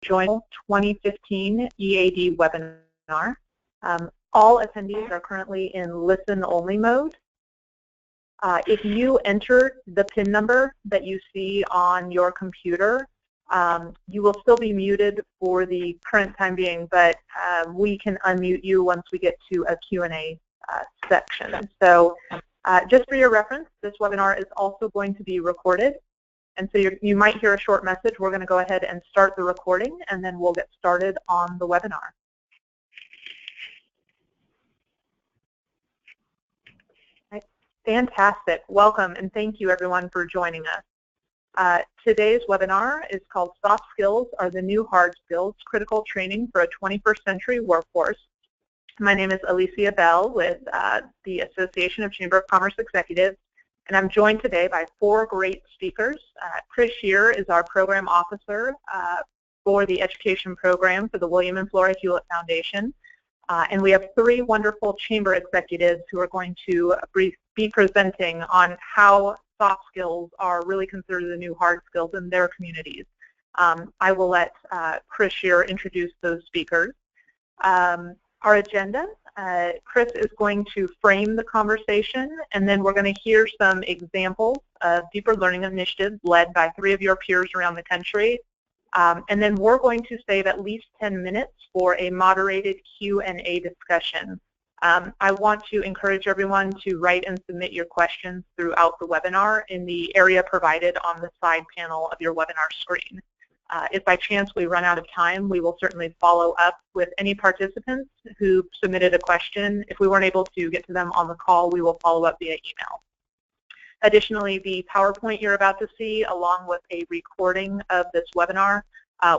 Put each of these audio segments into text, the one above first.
joining 2015 EAD webinar. All attendees are currently in listen-only mode. If you enter the PIN number that you see on your computer, you will still be muted for the current time being, but we can unmute you once we get to a Q&A section. So just for your reference, this webinar is also going to be recorded. And so you might hear a short message. We're going to go ahead and start the recording, and then we'll get started on the webinar. Right. Fantastic. Welcome, and thank you, everyone, for joining us. Today's webinar is called Soft Skills Are the New Hard Skills, Critical Training for a 21st Century Workforce. My name is Alicia Bell with the Association of Chamber of Commerce Executives, and I'm joined today by four great speakers. Chris Shear is our program officer for the education program for the William and Flora Hewlett Foundation. And we have three wonderful chamber executives who are going to be presenting on how soft skills are really considered the new hard skills in their communities. I will let Chris Shear introduce those speakers. Our agenda, Chris is going to frame the conversation, and then we're going to hear some examples of deeper learning initiatives led by three of your peers around the country. And then we're going to save at least 10 minutes for a moderated Q&A discussion. I want to encourage everyone to write and submit your questions throughout the webinar in the area provided on the side panel of your webinar screen. If by chance we run out of time, we will certainly follow up with any participants who submitted a question. If we weren't able to get to them on the call, we will follow up via email. Additionally, the PowerPoint you're about to see, along with a recording of this webinar,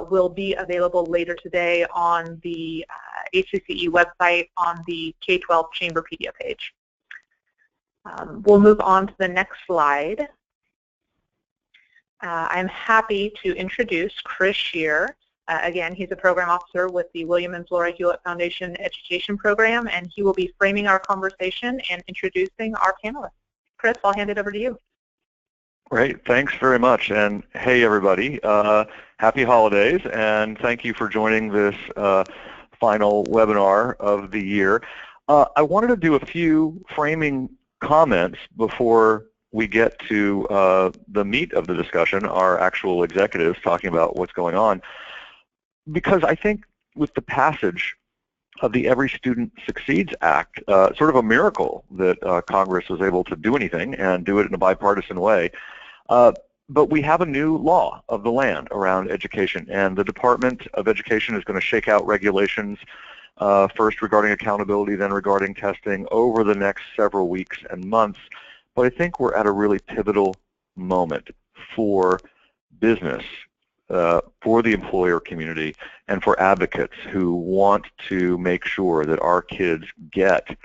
will be available later today on the ACCE website on the K-12 Chamberpedia page. We'll move on to the next slide. I'm happy to introduce Chris Shear. Again, he's a program officer with the William and Flora Hewlett Foundation Education Program, and he will be framing our conversation and introducing our panelists. Chris, I'll hand it over to you. Great, thanks very much. And hey, everybody, happy holidays, and thank you for joining this final webinar of the year. I wanted to do a few framing comments before we get to the meat of the discussion, our actual executives talking about what's going on, because I think with the passage of the Every Student Succeeds Act, sort of a miracle that Congress was able to do anything and do it in a bipartisan way, but we have a new law of the land around education, and the Department of Education is going to shake out regulations first regarding accountability, then regarding testing over the next several weeks and months. But I think we're at a really pivotal moment for business, for the employer community, and for advocates who want to make sure that our kids get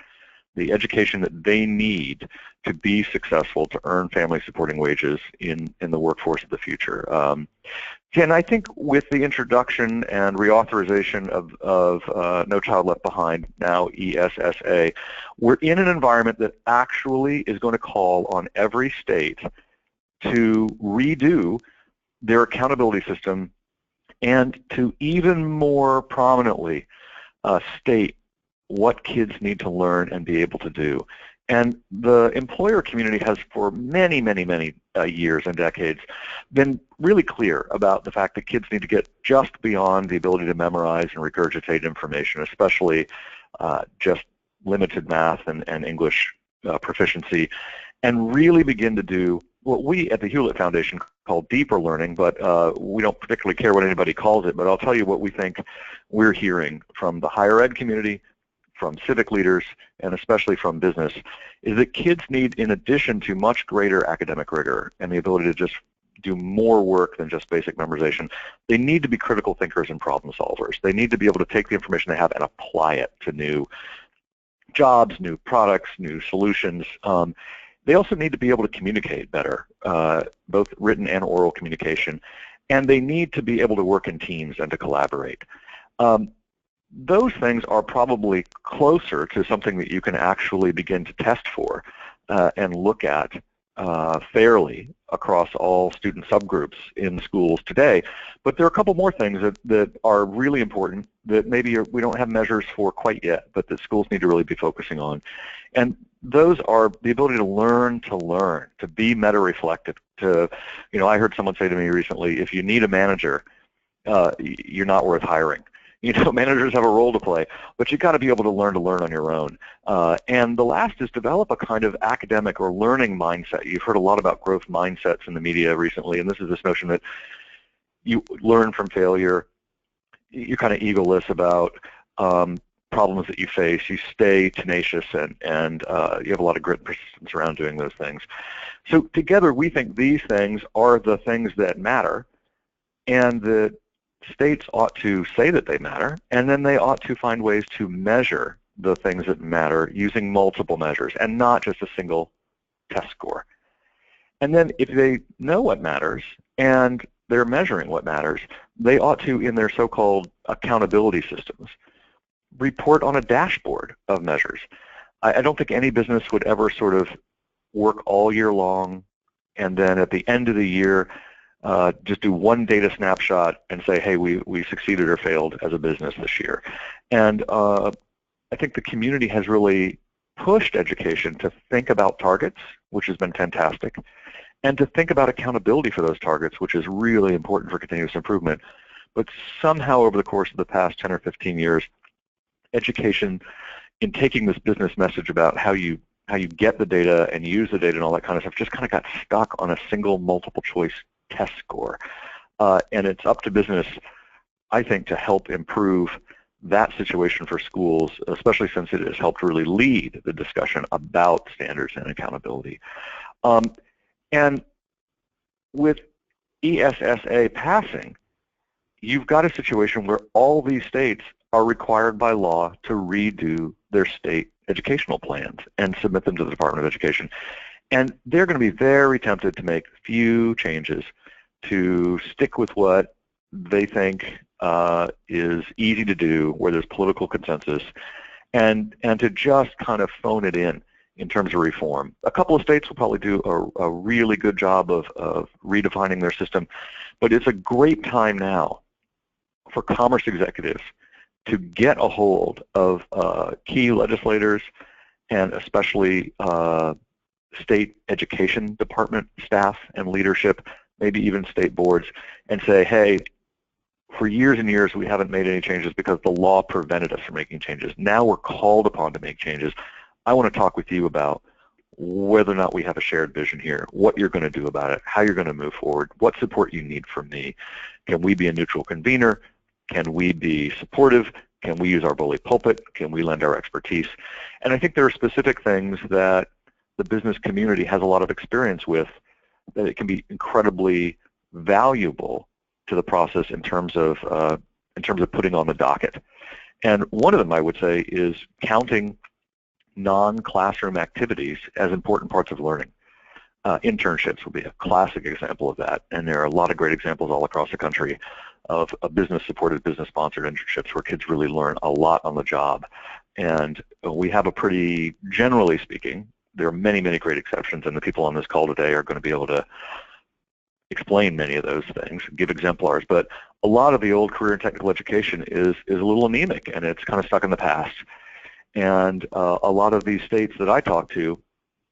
the education that they need to be successful, to earn family-supporting wages in the workforce of the future. And I think with the introduction and reauthorization of No Child Left Behind, now ESSA, we're in an environment that actually is going to call on every state to redo their accountability system and to even more prominently state what kids need to learn and be able to do. And the employer community has for many, many, many years and decades been really clear about the fact that kids need to get just beyond the ability to memorize and regurgitate information, especially just limited math and English proficiency, and really begin to do what we at the Hewlett Foundation call deeper learning, but we don't particularly care what anybody calls it, but I'll tell you what we think we're hearing from the higher ed community, from civic leaders, and especially from business, is that kids need, in addition to much greater academic rigor and the ability to just do more work than just basic memorization, they need to be critical thinkers and problem solvers. They need to be able to take the information they have and apply it to new jobs, new products, new solutions. They also need to be able to communicate better, both written and oral communication, and they need to be able to work in teams and to collaborate. Those things are probably closer to something that you can actually begin to test for and look at fairly across all student subgroups in schools today. But there are a couple more things that are really important that maybe we don't have measures for quite yet, but that schools need to really be focusing on. And those are the ability to learn, to be meta-reflective. I heard someone say to me recently, if you need a manager, you're not worth hiring. Managers have a role to play, but you've got to be able to learn on your own. And the last is develop a kind of academic or learning mindset. You've heard a lot about growth mindsets in the media recently, and this is this notion that you learn from failure, you're kind of egoless about problems that you face, you stay tenacious, and you have a lot of grit and persistence around doing those things. So together we think these things are the things that matter, and that states ought to say that they matter, and then they ought to find ways to measure the things that matter using multiple measures and not just a single test score. And then if they know what matters and they're measuring what matters, they ought to, in their so-called accountability systems, report on a dashboard of measures. I don't think any business would ever sort of work all year long and then at the end of the year just do one data snapshot and say, hey, we succeeded or failed as a business this year. And I think the community has really pushed education to think about targets, which has been fantastic, and to think about accountability for those targets, which is really important for continuous improvement. But somehow over the course of the past 10 or 15 years, education, in taking this business message about how you get the data and use the data and all that kind of stuff, just kind of got stuck on a single multiple choice test score. And it's up to business, I think, to help improve that situation for schools, especially since it has helped really lead the discussion about standards and accountability. And with ESSA passing, you've got a situation where all these states are required by law to redo their state educational plans and submit them to the Department of Education. And they're going to be very tempted to make few changes, to stick with what they think is easy to do, where there's political consensus, and to just kind of phone it in terms of reform. A couple of states will probably do a really good job of redefining their system, but it's a great time now for commerce executives to get a hold of key legislators and especially state education department staff and leadership, maybe even state boards, and say, hey, for years and years we haven't made any changes because the law prevented us from making changes. Now we're called upon to make changes. I want to talk with you about whether or not we have a shared vision here, what you're going to do about it, how you're going to move forward, what support you need from me. Can we be a neutral convener? Can we be supportive? Can we use our bully pulpit? Can we lend our expertise? And I think there are specific things that the business community has a lot of experience with that it can be incredibly valuable to the process in terms of putting on the docket. And one of them, I would say, is counting non-classroom activities as important parts of learning. Internships would be a classic example of that, and there are a lot of great examples all across the country of business-supported, business-sponsored internships where kids really learn a lot on the job. And we have a pretty, generally speaking, there are many, many great exceptions, and the people on this call today are going to be able to explain many of those things, give exemplars, but a lot of the old career and technical education is a little anemic, and it's kind of stuck in the past. And a lot of these states that I talk to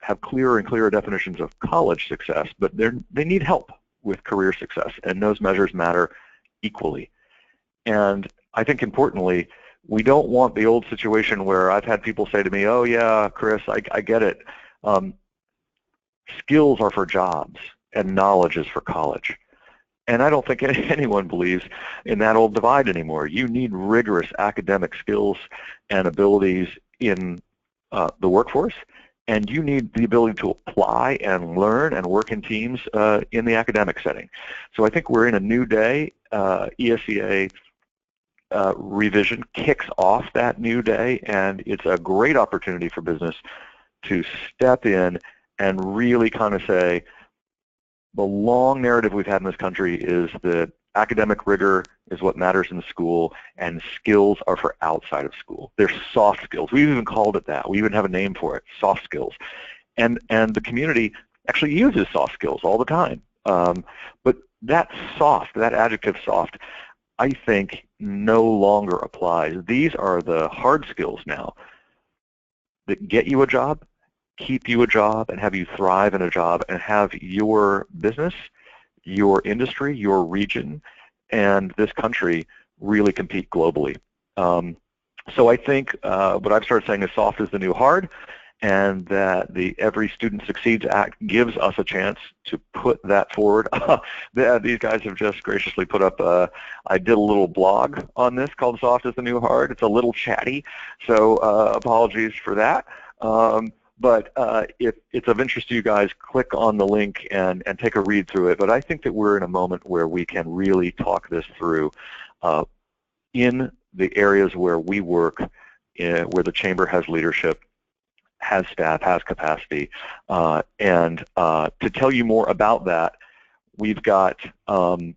have clearer and clearer definitions of college success, but they need help with career success, and those measures matter equally. And I think importantly, we don't want the old situation where I've had people say to me, oh yeah, Chris, I get it. Skills are for jobs and knowledge is for college. And I don't think anyone believes in that old divide anymore. You need rigorous academic skills and abilities in the workforce, and you need the ability to apply and learn and work in teams in the academic setting. So I think we're in a new day. ESEA revision kicks off that new day, and it's a great opportunity for business to step in and really kind of say, the long narrative we've had in this country is that academic rigor is what matters in school, and skills are for outside of school. They're soft skills. We've even called it that. We even have a name for it, soft skills. And the community actually uses soft skills all the time. But that soft, that adjective soft, I think no longer applies. These are the hard skills now that get you a job, keep you a job, and have you thrive in a job and have your business, your industry, your region, and this country really compete globally. So I think what I've started saying is soft is the new hard, and that the Every Student Succeeds Act gives us a chance to put that forward. These guys have just graciously put up, I did a little blog on this called Soft is the New Hard. It's a little chatty, so apologies for that. But if it's of interest to you guys, click on the link and take a read through it. But I think that we're in a moment where we can really talk this through in the areas where we work, where the Chamber has leadership, has staff, has capacity. And to tell you more about that, we've got some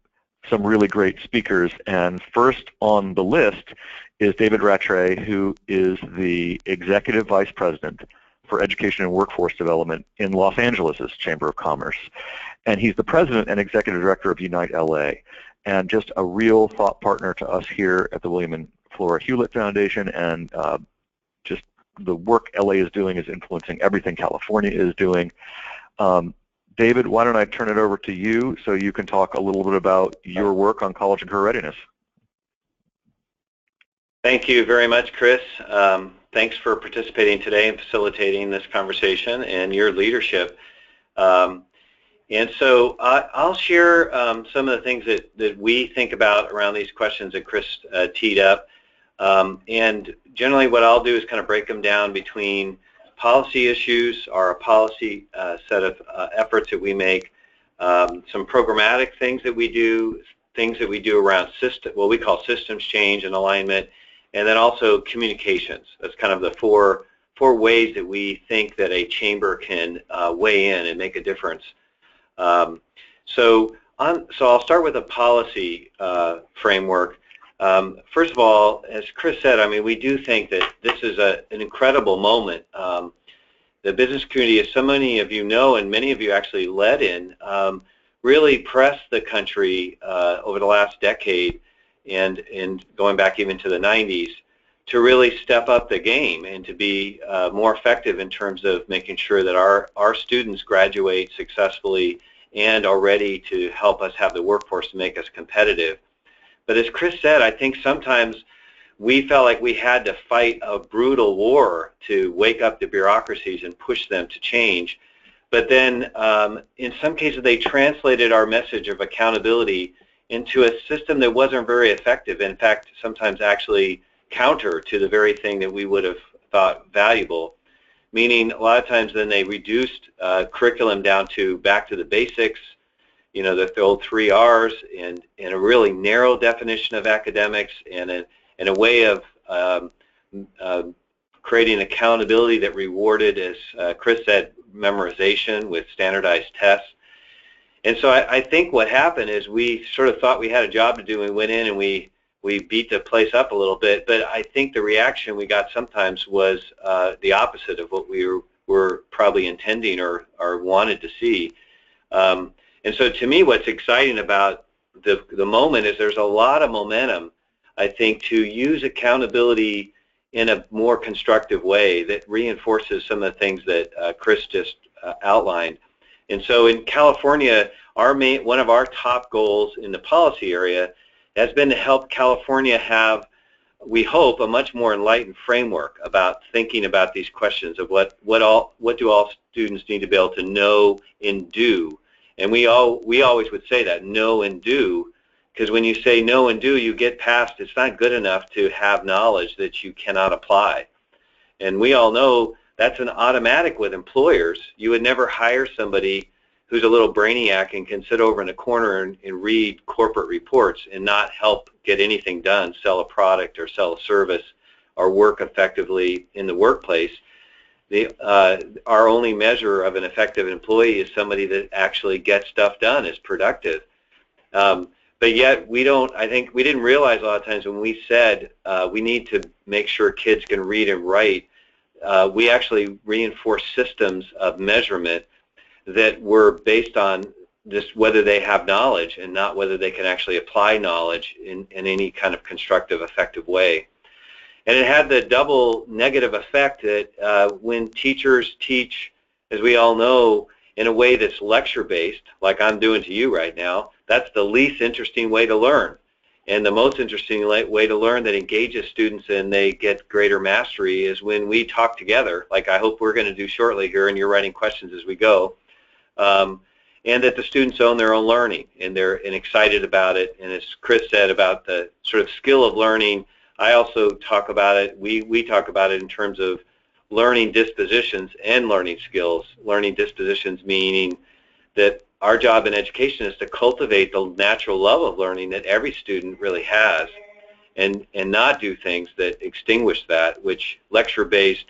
really great speakers. And first on the list is David Rattray, who is the Executive Vice President for Education and Workforce Development in Los Angeles' Chamber of Commerce. And he's the President and Executive Director of Unite LA, and just a real thought partner to us here at the William and Flora Hewlett Foundation, and just the work LA is doing is influencing everything California is doing. David, why don't I turn it over to you so you can talk a little bit about your work on college and career readiness. Thank you very much, Chris. Thanks for participating today and facilitating this conversation and your leadership. And so I'll share some of the things that we think about around these questions that Chris teed up. And generally what I'll do is kind of break them down between policy issues, our policy set of efforts that we make, some programmatic things that we do, things that we do around what we call systems change and alignment, and then also communications. That's kind of the four ways that we think that a chamber can weigh in and make a difference. So I'll start with a policy framework. First of all, as Chris said, I mean, we do think that this is an incredible moment. The business community, as so many of you know, and many of you actually led in, really pressed the country over the last decade and going back even to the 90s to really step up the game and to be more effective in terms of making sure that our students graduate successfully and are ready to help us have the workforce to make us competitive. But as Chris said, I think sometimes we felt like we had to fight a brutal war to wake up the bureaucracies and push them to change. But then in some cases they translated our message of accountability into a system that wasn't very effective. In fact, sometimes actually counter to the very thing that we would have thought valuable. Meaning a lot of times then they reduced curriculum down to back to the basics, you know, the old 3 R's, and a really narrow definition of academics, and a way of creating accountability that rewarded, as Chris said, memorization with standardized tests. And so I think what happened is we sort of thought we had a job to do, and we went in and we beat the place up a little bit, but I think the reaction we got sometimes was the opposite of what we were probably intending or wanted to see. And so to me, what's exciting about the moment is there's a lot of momentum, I think, to use accountability in a more constructive way that reinforces some of the things that Chris just outlined. And so in California, one of our top goals in the policy area has been to help California have, we hope, a much more enlightened framework about thinking about these questions of what do all students need to be able to know and do. And we always would say that, know and do, because when you say know and do, you get past, it's not good enough to have knowledge that you cannot apply. And we all know that's an automatic with employers. You would never hire somebody who's a little brainiac and can sit over in a corner and read corporate reports and not help get anything done, sell a product or sell a service or work effectively in the workplace. Our only measure of an effective employee is somebody that actually gets stuff done, is productive. But yet I think we didn't realize a lot of times when we said we need to make sure kids can read and write, we actually reinforce systems of measurement that were based on just whether they have knowledge and not whether they can actually apply knowledge in any kind of constructive, effective way. And it had the double negative effect that when teachers teach, as we all know, in a way that's lecture-based, like I'm doing to you right now, that's the least interesting way to learn. And the most interesting way to learn that engages students and they get greater mastery is when we talk together, like I hope we're going to do shortly here, and you're writing questions as we go, and that the students own their own learning and they're excited about it. And as Chris said about the sort of skill of learning, I also talk about it, we talk about it in terms of learning dispositions and learning skills. Learning dispositions meaning that our job in education is to cultivate the natural love of learning that every student really has, and not do things that extinguish that, which lecture-based,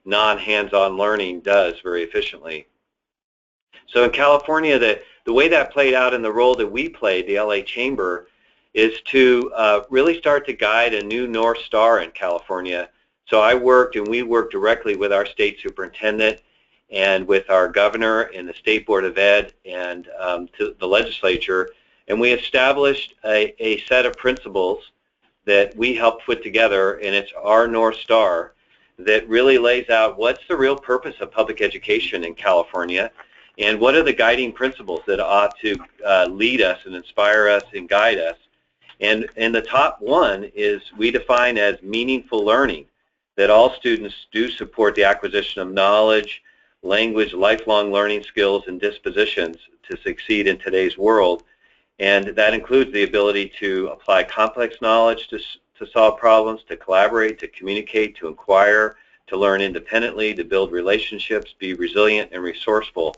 non-hands-on learning does very efficiently. So in California, the way that played out in the role that we played, the LA Chamber, is to really start to guide a new North Star in California. So I worked, and we worked directly with our state superintendent and with our governor and the State Board of Ed and to the legislature, and we established a set of principles that we helped put together, and it's our North Star that really lays out what's the real purpose of public education in California, and what are the guiding principles that ought to lead us and inspire us and guide us. And the top one is we define as meaningful learning, that all students do support the acquisition of knowledge, language, lifelong learning skills, and dispositions to succeed in today's world. And that includes the ability to apply complex knowledge to solve problems, to collaborate, to communicate, to inquire, to learn independently, to build relationships, be resilient and resourceful.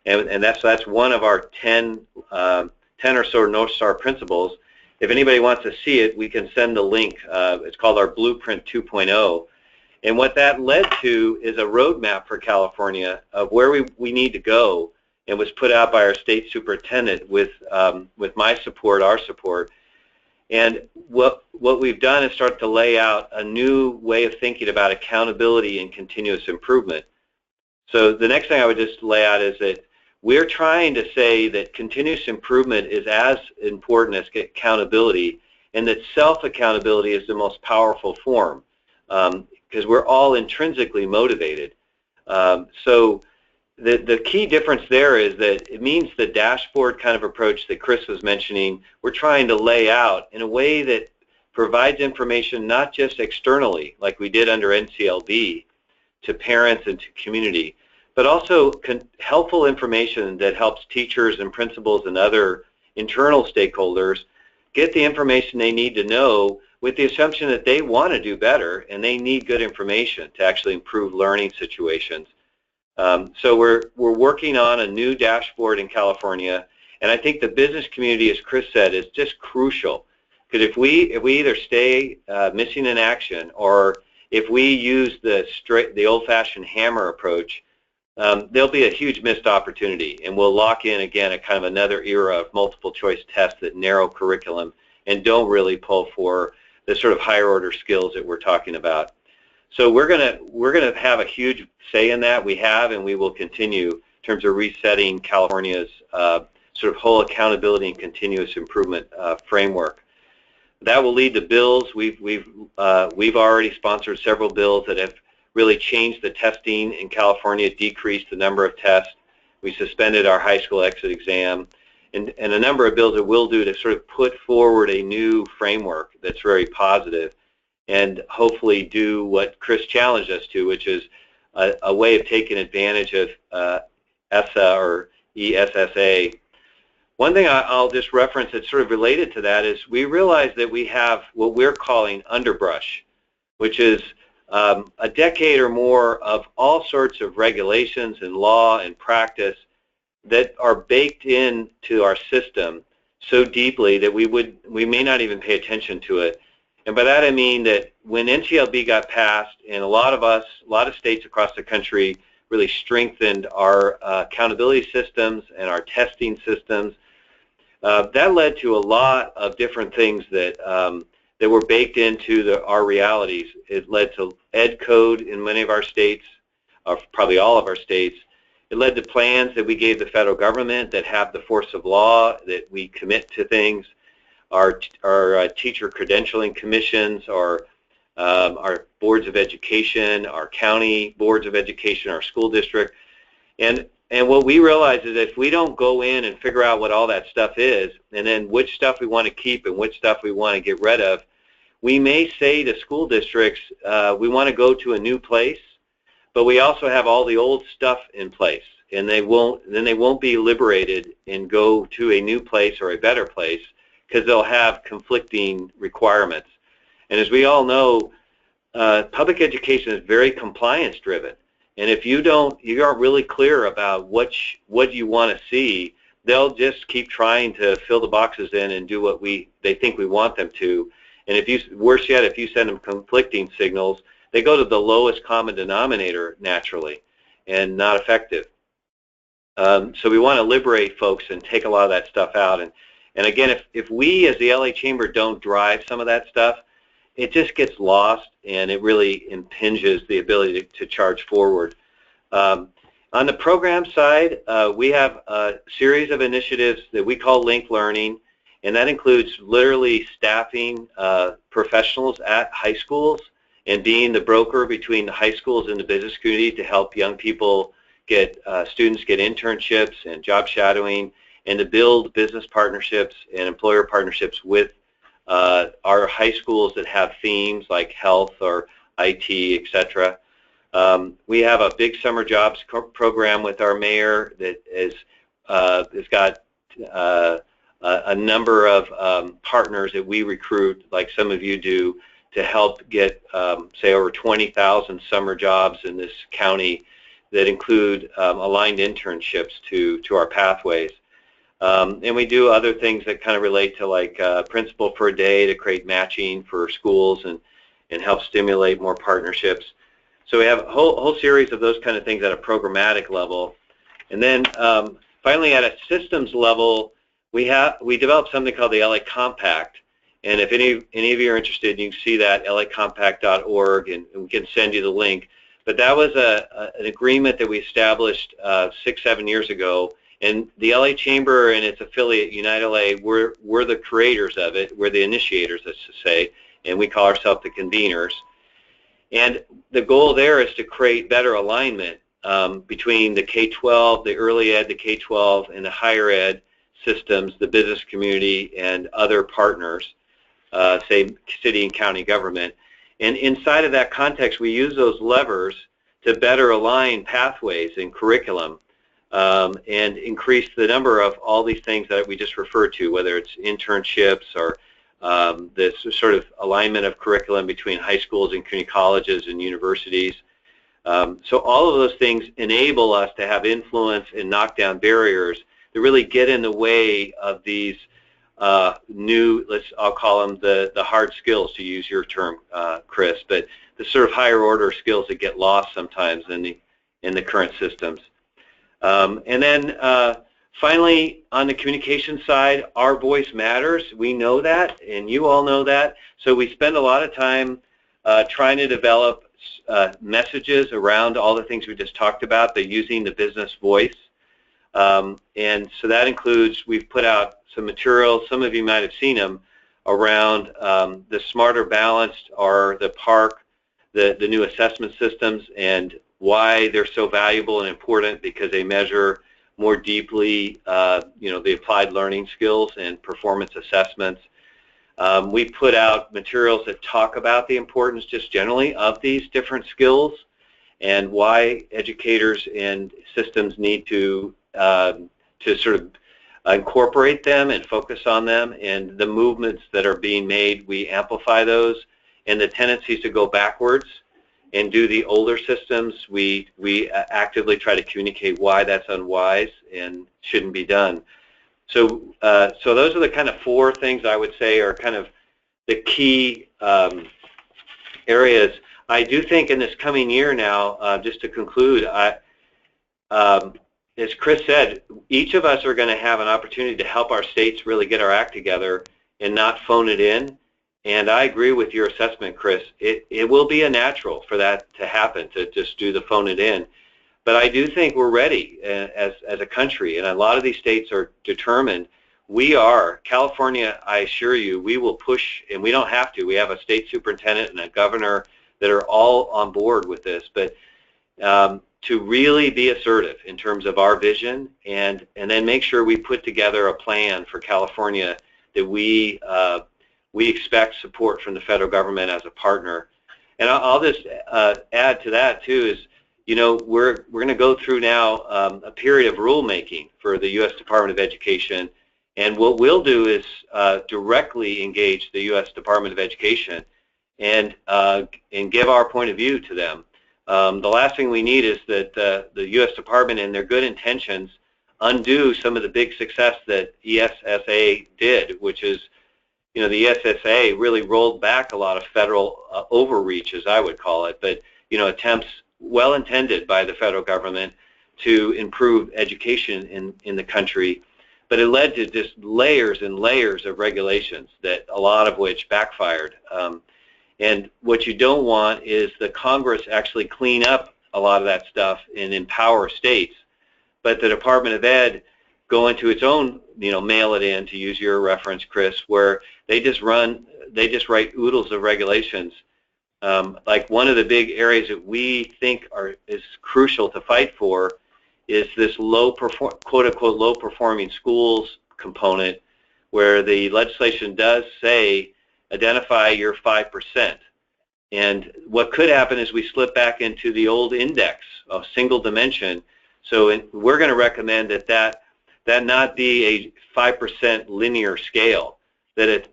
And that's one of our 10 or so North Star principles. If anybody wants to see it, we can send the link. It's called our Blueprint 2.0. And what that led to is a roadmap for California of where we need to go, and was put out by our state superintendent with my support, our support. And what we've done is start to lay out a new way of thinking about accountability and continuous improvement. So the next thing I would just lay out is that we're trying to say that continuous improvement is as important as accountability, and that self-accountability is the most powerful form, because we're all intrinsically motivated. So the key difference there is that it means the dashboard kind of approach that Chris was mentioning, we're trying to lay out in a way that provides information not just externally, like we did under NCLB, to parents and to community, but also helpful information that helps teachers and principals and other internal stakeholders get the information they need to know, with the assumption that they want to do better and they need good information to actually improve learning situations. So we're working on a new dashboard in California, and I think the business community, as Chris said, is just crucial, because if we either stay missing in action, or if we use the old-fashioned hammer approach, there'll be a huge missed opportunity, and we'll lock in again a kind of another era of multiple choice tests that narrow curriculum and don't really pull for the sort of higher order skills that we're talking about. So we're gonna have a huge say in that. We have, and we will continue in terms of resetting California's sort of whole accountability and continuous improvement framework. That will lead to bills. We've already sponsored several bills that have really changed the testing in California, decreased the number of tests. We suspended our high school exit exam, and a number of bills that we'll do to sort of put forward a new framework that's very positive, and hopefully do what Chris challenged us to, which is a way of taking advantage of ESSA or ESSA. One thing I'll just reference that's sort of related to that is we realize that we have what we're calling underbrush, which is a decade or more of all sorts of regulations and law and practice that are baked into our system so deeply that we may not even pay attention to it. And by that I mean that when NCLB got passed, and a lot of states across the country really strengthened our accountability systems and our testing systems, that led to a lot of different things that were baked into our realities. It led to ed code in many of our states, or probably all of our states. It led to plans that we gave the federal government that have the force of law, that we commit to things. Our teacher credentialing commissions, our boards of education, our county boards of education, our school district. And what we realize is that if we don't go in and figure out what all that stuff is, and then which stuff we want to keep and which stuff we want to get rid of, we may say to school districts, we want to go to a new place, but we also have all the old stuff in place, and they won't be liberated and go to a new place or a better place because they'll have conflicting requirements. And as we all know, public education is very compliance driven. And if you aren't really clear about what you want to see, they'll just keep trying to fill the boxes in and do what they think we want them to. And worse yet, if you send them conflicting signals, they go to the lowest common denominator naturally, and not effective. So we want to liberate folks and take a lot of that stuff out. And again, if we as the LA Chamber don't drive some of that stuff, it just gets lost, and it really impinges the ability to charge forward. On the program side, we have a series of initiatives that we call linked learning, and that includes literally staffing professionals at high schools and being the broker between the high schools and the business community to help young people students get internships and job shadowing, and to build business partnerships and employer partnerships with our high schools that have themes like health or IT, etc. We have a big summer jobs program with our mayor that has got a number of partners that we recruit, like some of you do, to help get, say, over 20,000 summer jobs in this county that include aligned internships to our pathways. And we do other things that kind of relate to, like Principal for a Day, to create matching for schools and help stimulate more partnerships. So we have a whole series of those kind of things at a programmatic level. And then finally, at a systems level, we developed something called the LA Compact. And if any of you are interested, you can see that, lacompact.org, and we can send you the link. But that was an agreement that we established 6-7 years ago. And the LA Chamber and its affiliate, Unite LA, we're the creators of it. We're the initiators, let's just say, and we call ourselves the conveners. And the goal there is to create better alignment between the K-12, the early ed, the K-12, and the higher ed systems, the business community, and other partners, say city and county government. And inside of that context, we use those levers to better align pathways and curriculum, and increase the number of all these things that we just referred to, whether it's internships or this sort of alignment of curriculum between high schools and community colleges and universities. So all of those things enable us to have influence and knock down barriers that really get in the way of these new, I'll call them the hard skills, to use your term, Chris, but the sort of higher order skills that get lost sometimes in the current systems. And then finally, on the communication side, our voice matters. We know that, and you all know that. So we spend a lot of time trying to develop messages around all the things we just talked about, but using the business voice. And so that includes, we've put out some materials, some of you might have seen them, around the Smarter Balanced, or the PARC, the new assessment systems, and why they're so valuable and important, because they measure more deeply the applied learning skills and performance assessments. We put out materials that talk about the importance just generally of these different skills and why educators and systems need to sort of incorporate them and focus on them, and the movements that are being made, we amplify those, and the tendencies to go backwards and do the older systems, we actively try to communicate why that's unwise and shouldn't be done. So those are the kind of 4 things I would say are kind of the key areas. I do think in this coming year now, just to conclude, as Chris said, each of us are going to have an opportunity to help our states really get our act together and not phone it in. And I agree with your assessment, Chris. It will be a natural for that to happen, to just do the phone it in. But I do think we're ready as a country, and a lot of these states are determined. We are, California, I assure you, we will push, and we don't have to. We have a state superintendent and a governor that are all on board with this, but to really be assertive in terms of our vision, and then make sure we put together a plan for California that we expect support from the federal government as a partner. And I'll just add to that too is, you know, we're going to go through now a period of rulemaking for the U.S. Department of Education, and what we'll do is directly engage the U.S. Department of Education and give our point of view to them. The last thing we need is that the U.S. Department and their good intentions undo some of the big success that ESSA did, which is, you know, the ESSA really rolled back a lot of federal overreach, as I would call it, but, you know, attempts well intended by the federal government to improve education in the country, but it led to just layers and layers of regulations, that a lot of which backfired. And what you don't want is the Congress actually clean up a lot of that stuff and empower states, but the Department of Ed go into its own, you know, mail it in, to use your reference, Chris, where they just write oodles of regulations. Like one of the big areas that we think is crucial to fight for is this quote-unquote low-performing schools component, where the legislation does say identify your 5%. And what could happen is we slip back into the old index of single dimension. So we're going to recommend that not be a 5% linear scale, that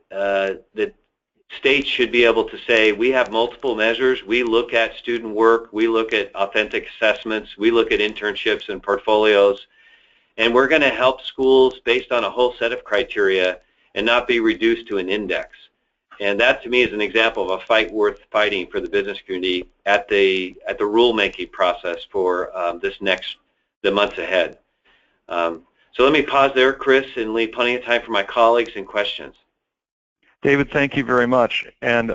states should be able to say, we have multiple measures, we look at student work, we look at authentic assessments, we look at internships and portfolios, and we're going to help schools based on a whole set of criteria and not be reduced to an index. And that, to me, is an example of a fight worth fighting for the business community at the rulemaking process for the months ahead. So let me pause there, Chris, and leave plenty of time for my colleagues and questions. David, thank you very much. And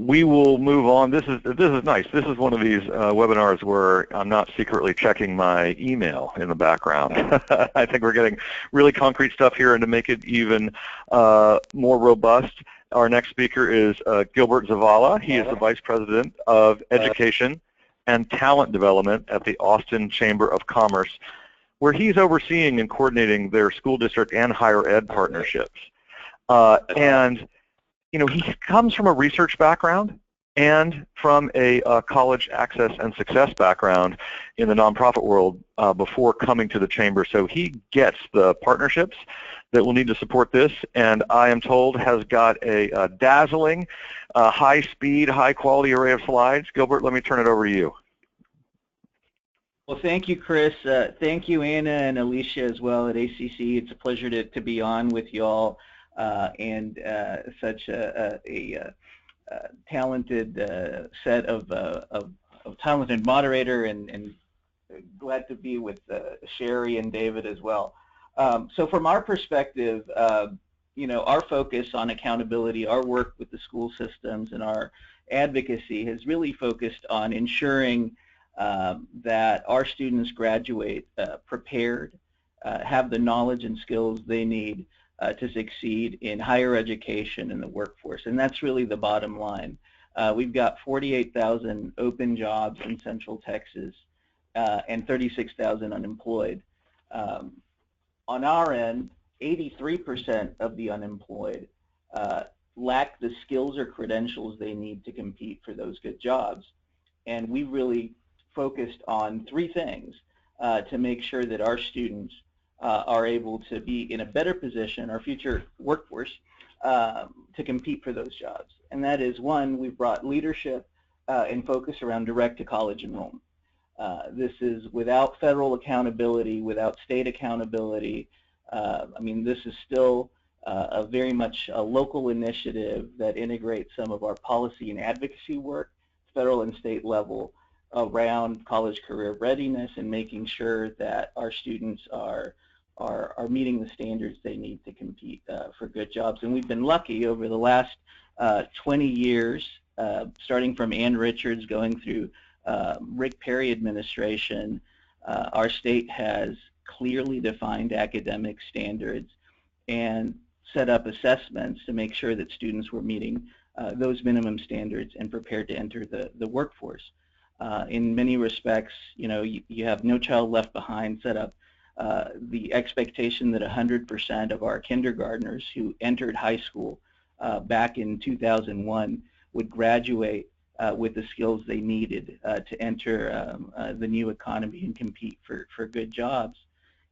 we will move on. This is nice. This is one of these webinars where I'm not secretly checking my email in the background. I think we're getting really concrete stuff here, and to make it even more robust, our next speaker is Gilbert Zavala. He is the Vice President of Education and Talent Development at the Austin Chamber of Commerce, where he's overseeing and coordinating their school district and higher ed partnerships. And you know, he comes from a research background and from a college access and success background in the nonprofit world before coming to the chamber. So he gets the partnerships that will need to support this, and I am told has got a dazzling, high-speed, high-quality array of slides. Gilbert, let me turn it over to you. Well, thank you, Chris. Thank you, Anna and Alicia, as well at ACCE. It's a pleasure to be on with you all. And such a talented set of talented moderator, and glad to be with Sherry and David as well. So from our perspective, you know, our focus on accountability, our work with the school systems, and our advocacy has really focused on ensuring that our students graduate prepared, have the knowledge and skills they need to succeed in higher education and the workforce, and that's really the bottom line. We've got 48,000 open jobs in Central Texas and 36,000 unemployed. On our end, 83% of the unemployed lack the skills or credentials they need to compete for those good jobs, and we really focused on three things to make sure that our students are able to be in a better position, our future workforce, to compete for those jobs. And that is, one, we've brought leadership and focus around direct-to-college enrollment. This is without federal accountability, without state accountability. I mean, this is still very much a local initiative that integrates some of our policy and advocacy work, federal and state level, around college career readiness and making sure that our students are meeting the standards they need to compete for good jobs. And we've been lucky over the last 20 years, starting from Ann Richards, going through Rick Perry administration, our state has clearly defined academic standards and set up assessments to make sure that students were meeting those minimum standards and prepared to enter the workforce. In many respects, you have No Child Left Behind set up the expectation that 100% of our kindergartners who entered high school back in 2001 would graduate with the skills they needed to enter the new economy and compete for good jobs.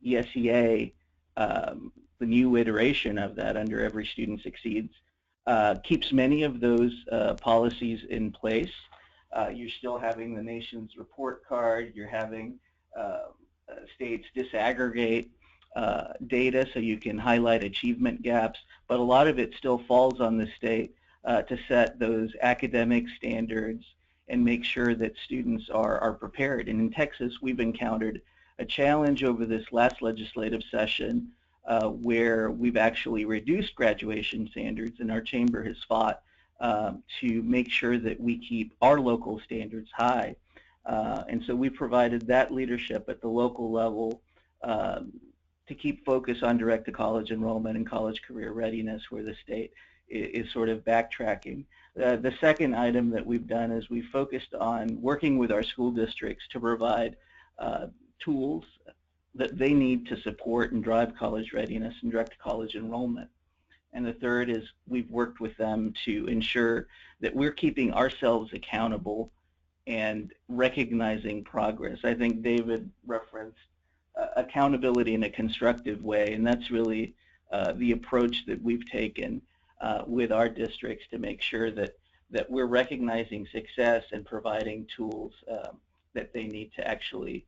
ESEA, the new iteration of that under Every Student Succeeds, keeps many of those policies in place. You're still having the nation's report card. You're having states disaggregate data so you can highlight achievement gaps, but a lot of it still falls on the state to set those academic standards and make sure that students are prepared. And in Texas, we've encountered a challenge over this last legislative session where we've actually reduced graduation standards, and our chamber has fought to make sure that we keep our local standards high. And so we provided that leadership at the local level to keep focus on direct-to-college enrollment and college career readiness, where the state is sort of backtracking. The second item that we've done is we've focused on working with our school districts to provide tools that they need to support and drive college readiness and direct-to-college enrollment. And the third is we've worked with them to ensure that we're keeping ourselves accountable and recognizing progress. I think David referenced accountability in a constructive way, and that's really the approach that we've taken with our districts to make sure that we're recognizing success and providing tools that they need to actually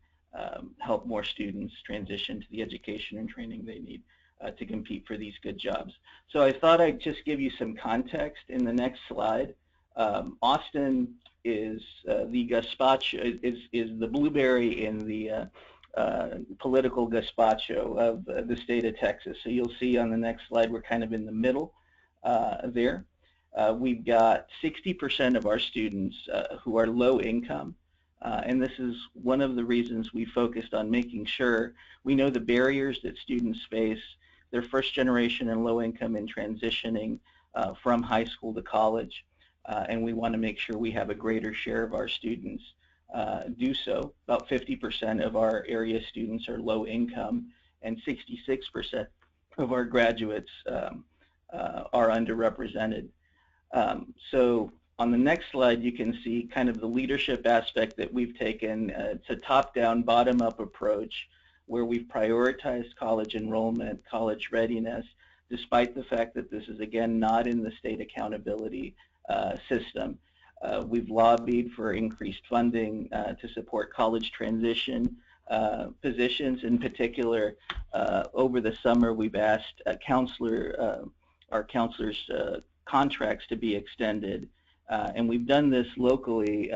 help more students transition to the education and training they need to compete for these good jobs. So I thought I'd just give you some context in the next slide. Austin is the gazpacho, is the blueberry in the political gazpacho of the state of Texas. So you'll see on the next slide we're kind of in the middle there. We've got 60% of our students who are low income, and this is one of the reasons we focused on making sure we know the barriers that students face. They're first generation and low income in transitioning from high school to college, and we want to make sure we have a greater share of our students do so. About 50% of our area students are low income, and 66% of our graduates are underrepresented. So on the next slide, you can see kind of the leadership aspect that we've taken. It's a top-down, bottom-up approach where we've prioritized college enrollment, college readiness, despite the fact that this is, again, not in the state accountability system. We've lobbied for increased funding to support college transition positions. In particular, over the summer, we've asked our counselors' contracts to be extended. And we've done this locally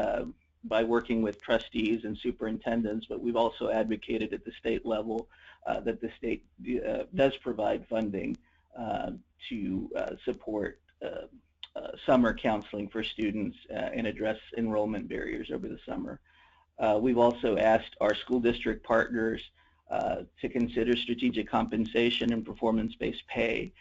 by working with trustees and superintendents, but we've also advocated at the state level that the state does provide funding to support summer counseling for students and address enrollment barriers over the summer. We've also asked our school district partners to consider strategic compensation and performance-based pay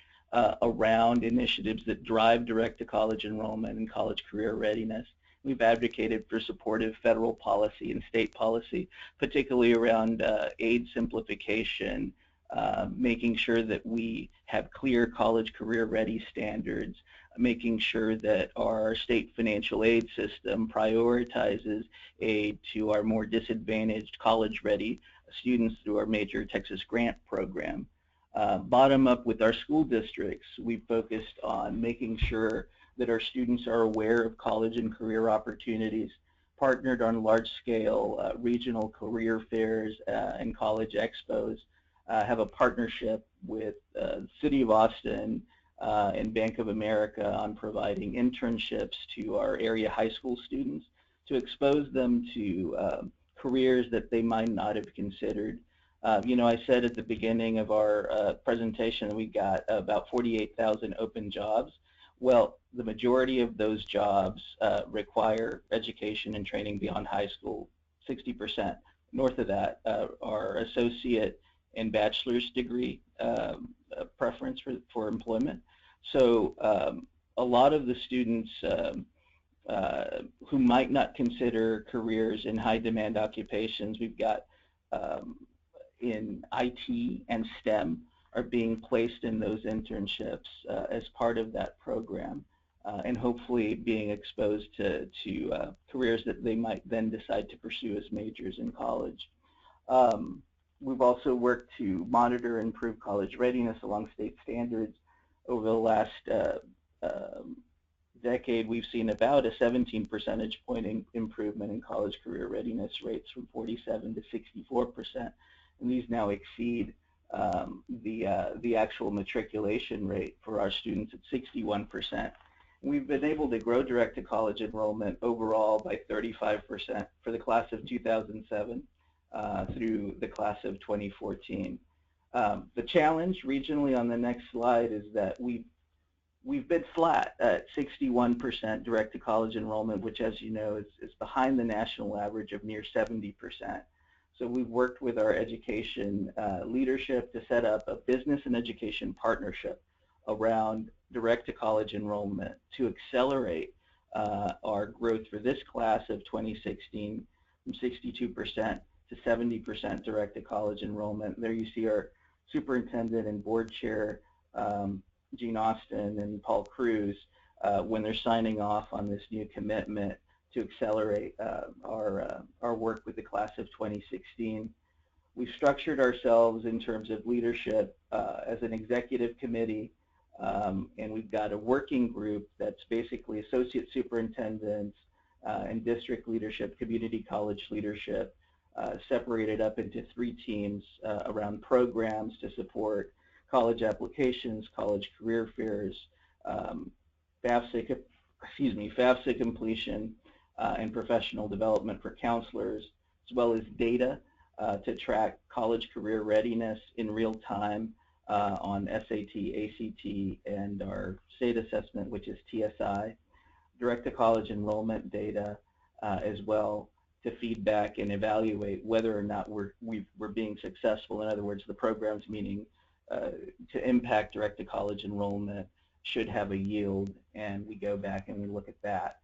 around initiatives that drive direct-to-college enrollment and college career readiness. We've advocated for supportive federal policy and state policy, particularly around aid simplification, making sure that we have clear college career ready standards, making sure that our state financial aid system prioritizes aid to our more disadvantaged college ready students through our major Texas grant program. Bottom up with our school districts, we've focused on making sure that our students are aware of college and career opportunities, partnered on large-scale regional career fairs and college expos, have a partnership with the City of Austin and Bank of America on providing internships to our area high school students to expose them to careers that they might not have considered. You know, I said at the beginning of our presentation that we got about 48,000 open jobs. Well, the majority of those jobs require education and training beyond high school. 60%. North of that are associate and bachelor's degree preference for employment. So a lot of the students who might not consider careers in high demand occupations, we've got in IT and STEM, are being placed in those internships as part of that program, and hopefully being exposed to careers that they might then decide to pursue as majors in college. We've also worked to monitor and improve college readiness along state standards. Over the last decade, we've seen about a 17 percentage point improvement in college career readiness rates from 47 to 64%, and these now exceed the actual matriculation rate for our students at 61%. We've been able to grow direct-to-college enrollment overall by 35% for the class of 2007 through the class of 2014. The challenge regionally on the next slide is that we've been flat at 61% direct-to-college enrollment, which, as you know, is behind the national average of near 70%. So we've worked with our education leadership to set up a business and education partnership around direct-to-college enrollment to accelerate our growth for this class of 2016 from 62% to 70% direct-to-college enrollment. There you see our superintendent and board chair, Gene Austin and Paul Cruz, when they're signing off on this new commitment to accelerate our work with the class of 2016. We've structured ourselves in terms of leadership as an executive committee, and we've got a working group that's basically associate superintendents and district leadership, community college leadership, separated up into 3 teams around programs to support college applications, college career fairs, FAFSA completion, and professional development for counselors, as well as data to track college career readiness in real time on SAT, ACT, and our state assessment, which is TSI, direct-to-college enrollment data as well to feedback and evaluate whether or not we're being successful. In other words, the program's meaning to impact direct-to-college enrollment should have a yield, and we go back and we look at that.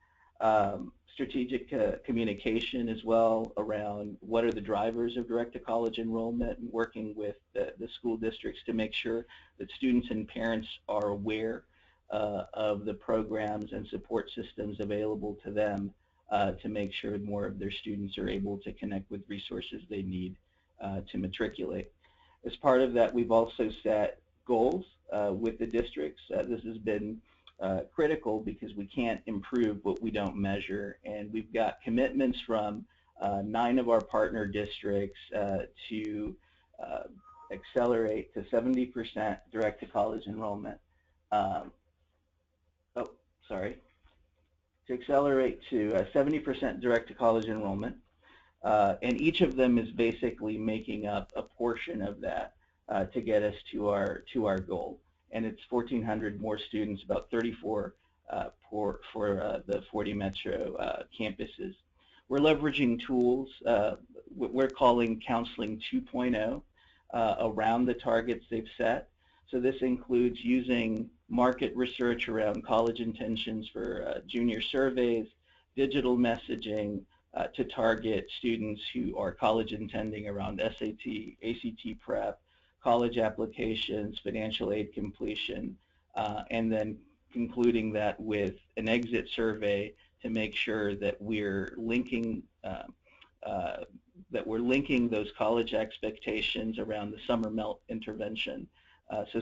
Strategic communication as well around what are the drivers of direct-to-college enrollment, and working with the school districts to make sure that students and parents are aware of the programs and support systems available to them to make sure more of their students are able to connect with resources they need to matriculate. As part of that, we've also set goals with the districts. This has been critical because we can't improve what we don't measure, and we've got commitments from 9 of our partner districts to accelerate to 70% direct-to-college enrollment. To accelerate to 70% direct-to-college enrollment, and each of them is basically making up a portion of that to get us to our goal. And it's 1,400 more students, about 34 for the 40 metro campuses. We're leveraging tools what we're calling Counseling 2.0 around the targets they've set. So this includes using market research around college intentions for junior surveys, digital messaging to target students who are college intending around SAT, ACT prep, college applications, financial aid completion, and then concluding that with an exit survey to make sure that we're linking those college expectations around the summer melt intervention, so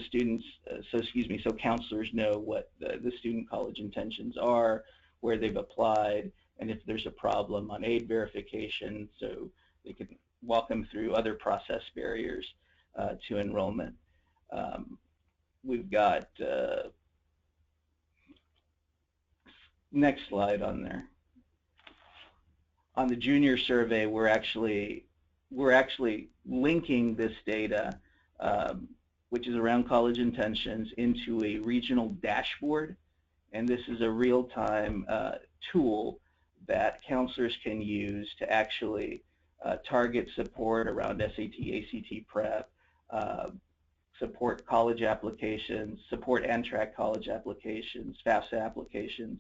counselors know what the student college intentions are, where they've applied, and if there's a problem on aid verification, so they can walk them through other process barriers to enrollment. We've got next slide on there. On the junior survey, we're actually linking this data, which is around college intentions, into a regional dashboard, and this is a real-time tool that counselors can use to actually target support around SAT, ACT prep, support college applications, support NTRAC college applications, FAFSA applications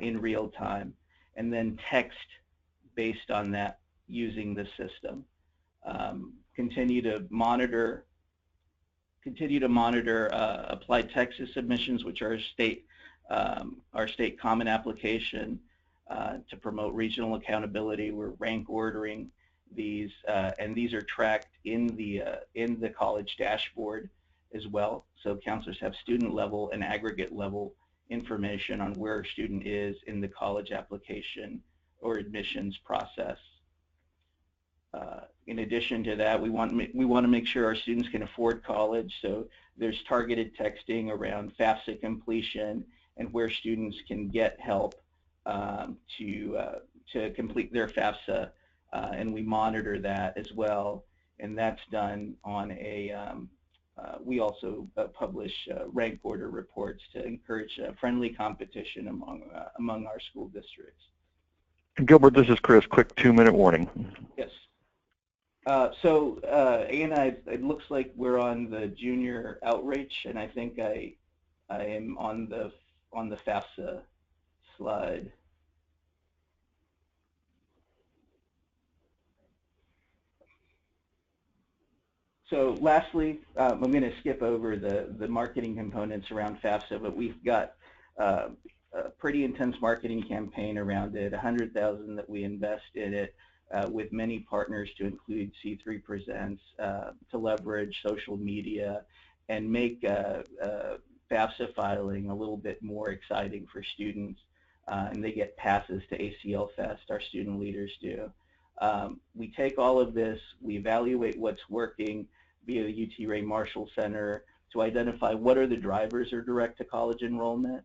in real time, and then text based on that using the system. Continue to monitor applied Texas submissions, which are our state common application to promote regional accountability. We're rank ordering these, and these are tracked in the college dashboard as well. So counselors have student level and aggregate level information on where a student is in the college application or admissions process. In addition to that, we want to make sure our students can afford college, so there's targeted texting around FAFSA completion and where students can get help to complete their FAFSA, and we monitor that as well. And that's done on a, we also publish rank order reports to encourage friendly competition among our school districts. Gilbert, this is Chris. Quick 2-minute warning. Yes. Anna, it looks like we're on the junior outreach, and I think I am on the FAFSA slide. So lastly, I'm going to skip over the marketing components around FAFSA, but we've got a pretty intense marketing campaign around it, $100,000 that we invest in it. With many partners to include C3 Presents, to leverage social media and make FAFSA filing a little bit more exciting for students. And they get passes to ACL Fest, our student leaders do. We take all of this, we evaluate what's working via the UT Ray Marshall Center to identify what are the drivers of direct-to-college enrollment,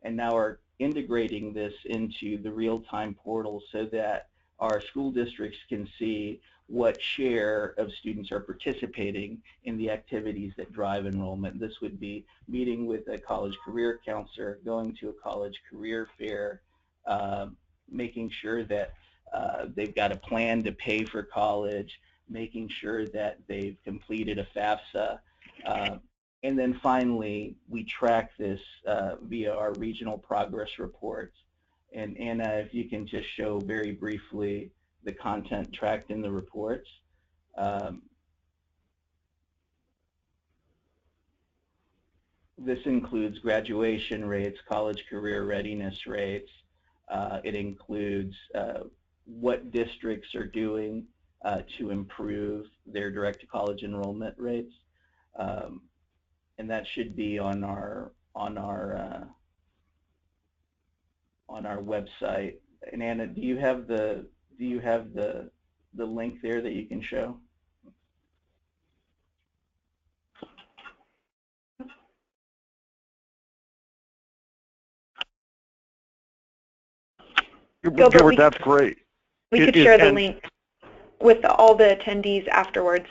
and now are integrating this into the real-time portal so that our school districts can see what share of students are participating in the activities that drive enrollment. This would be meeting with a college career counselor, going to a college career fair, making sure that they've got a plan to pay for college, making sure that they've completed a FAFSA, and then finally we track this via our regional progress reports. And Anna, if you can just show very briefly the content tracked in the reports. This includes graduation rates, college career readiness rates. It includes what districts are doing to improve their direct-to-college enrollment rates. And that should be on our website. And Anna, do you have the link there that you can show? Gilbert, that's great. We could share the link with all the attendees afterwards.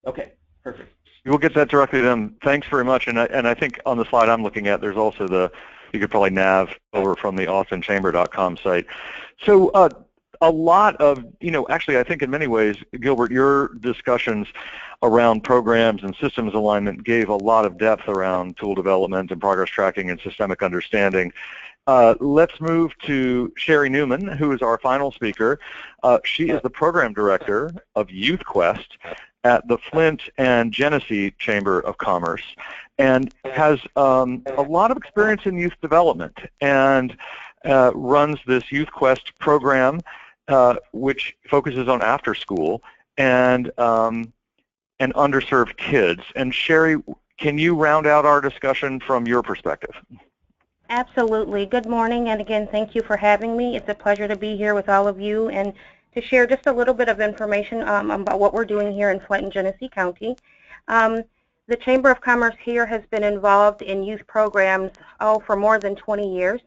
Okay, perfect. We'll get that directly to them. Thanks very much. And I think on the slide I'm looking at, there's also you could probably nav over from the austinchamber.com site. So a lot of, actually I think in many ways, Gilbert, your discussions around programs and systems alignment gave a lot of depth around tool development and progress tracking and systemic understanding. Let's move to Sherry Newman, who is our final speaker. She is the program director of YouthQuest at the Flint and Genesee Chamber of Commerce, and has a lot of experience in youth development, and runs this YouthQuest program, which focuses on after school and underserved kids. And Sherry, can you round out our discussion from your perspective? Absolutely. Good morning, and again, thank you for having me. It's a pleasure to be here with all of you and to share just a little bit of information about what we're doing here in Flint and Genesee County. The Chamber of Commerce here has been involved in youth programs for more than 20 years,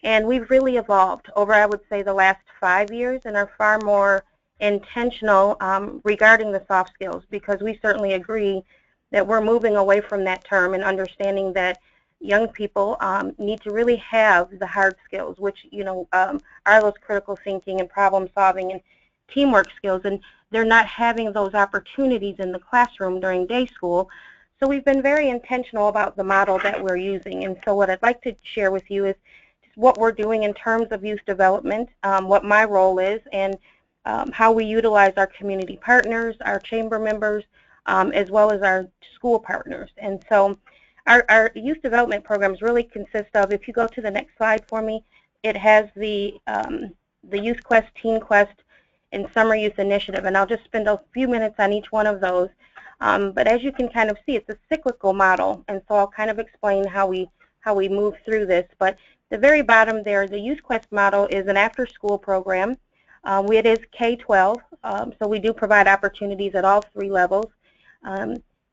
and we've really evolved over, I would say, the last 5 years, and are far more intentional regarding the soft skills, because we certainly agree that we're moving away from that term and understanding that young people need to really have the hard skills, which are those critical thinking and problem solving and teamwork skills, and they're not having those opportunities in the classroom during day school. So we've been very intentional about the model that we're using. And so what I'd like to share with you is what we're doing in terms of youth development, what my role is, and how we utilize our community partners, our chamber members, as well as our school partners. And so our youth development programs really consist of, if you go to the next slide for me, it has the Youth Quest, Teen Quest, and Summer Youth Initiative. And I'll just spend a few minutes on each one of those. But as you can kind of see, it's a cyclical model, and so I'll kind of explain how we move through this. But the very bottom there, the Youth Quest model is an after-school program. It is K-12, so we do provide opportunities at all 3 levels.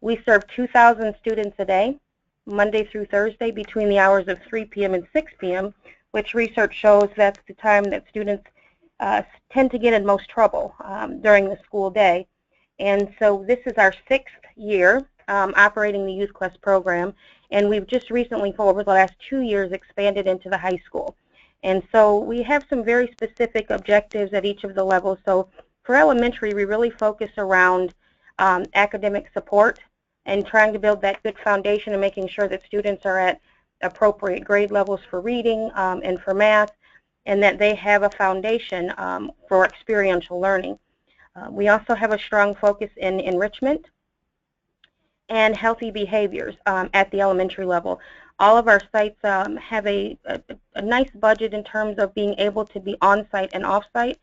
We serve 2,000 students a day, Monday through Thursday, between the hours of 3 p.m. and 6 p.m., which research shows that's the time that students tend to get in most trouble during the school day. And so this is our 6th year operating the Youth Quest program, and we've just recently, for over the last 2 years, expanded into the high school. And so we have some very specific objectives at each of the levels. So for elementary, we really focus around academic support and trying to build that good foundation and making sure that students are at appropriate grade levels for reading and for math, and that they have a foundation for experiential learning. We also have a strong focus in enrichment and healthy behaviors at the elementary level. All of our sites have a nice budget in terms of being able to be on-site and off-site,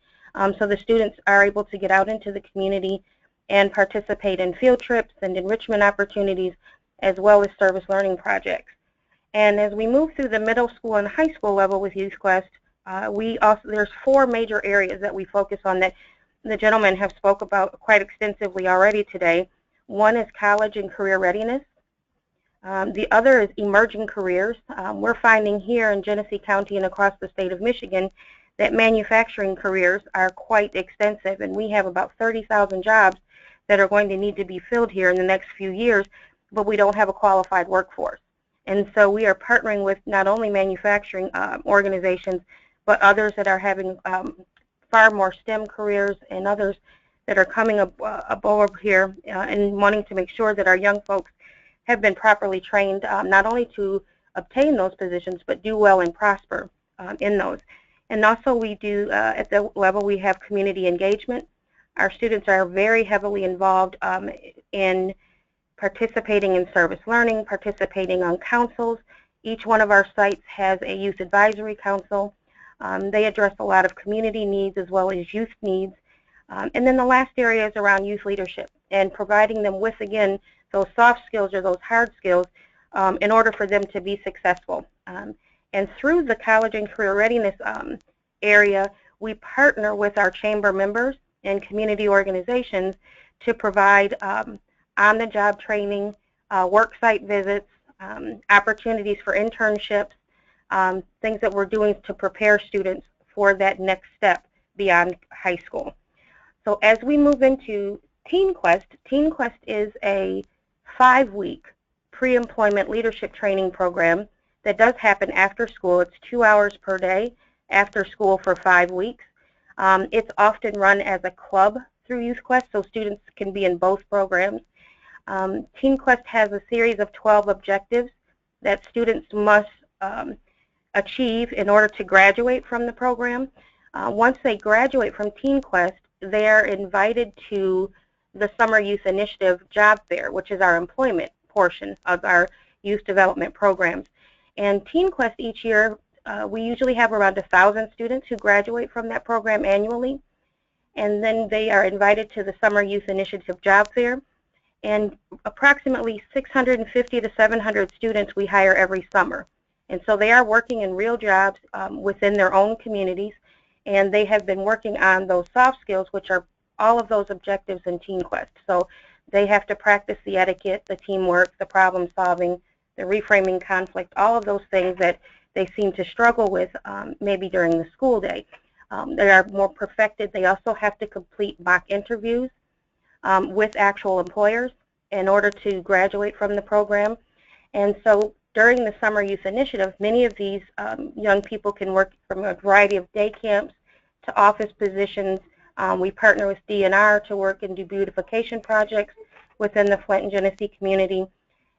so the students are able to get out into the community and participate in field trips and enrichment opportunities, as well as service learning projects. And as we move through the middle school and high school level with Youth Quest, there's 4 major areas that we focus on that the gentlemen have spoke about quite extensively already today. One is college and career readiness. The other is emerging careers. We're finding here in Genesee County and across the state of Michigan that manufacturing careers are quite extensive, and we have about 30,000 jobs that are going to need to be filled here in the next few years, but we don't have a qualified workforce. And so we are partnering with not only manufacturing organizations, but others that are having far more STEM careers, and others that are coming aboard here and wanting to make sure that our young folks have been properly trained, not only to obtain those positions, but do well and prosper in those. And also we do, at the level, we have community engagement. Our students are very heavily involved in participating in service learning, participating on councils. Each one of our sites has a youth advisory council. They address a lot of community needs as well as youth needs. And then the last area is around youth leadership and providing them with, again, those soft skills or those hard skills in order for them to be successful. And through the college and career readiness area, we partner with our chamber members and community organizations to provide on-the-job training, work site visits, opportunities for internships, things that we're doing to prepare students for that next step beyond high school. So as we move into Teen Quest is a 5-week pre-employment leadership training program that does happen after school. It's 2 hours per day after school for 5 weeks. It's often run as a club through Youth Quest, so students can be in both programs. Teen Quest has a series of 12 objectives that students must achieve in order to graduate from the program. Once they graduate from Teen Quest, they're invited to the Summer Youth Initiative job fair, which is our employment portion of our youth development programs. And Teen Quest each year, we usually have around 1,000 students who graduate from that program annually. And then they are invited to the Summer Youth Initiative job fair. And approximately 650 to 700 students we hire every summer. And so they are working in real jobs within their own communities, and they have been working on those soft skills, which are all of those objectives in Teen Quest. So they have to practice the etiquette, the teamwork, the problem solving, the reframing conflict, all of those things that they seem to struggle with maybe during the school day. They are more perfected. They also have to complete mock interviews with actual employers in order to graduate from the program. And so during the Summer Youth Initiative, many of these young people can work from a variety of day camps to office positions. We partner with DNR to work and do beautification projects within the Flint and Genesee community.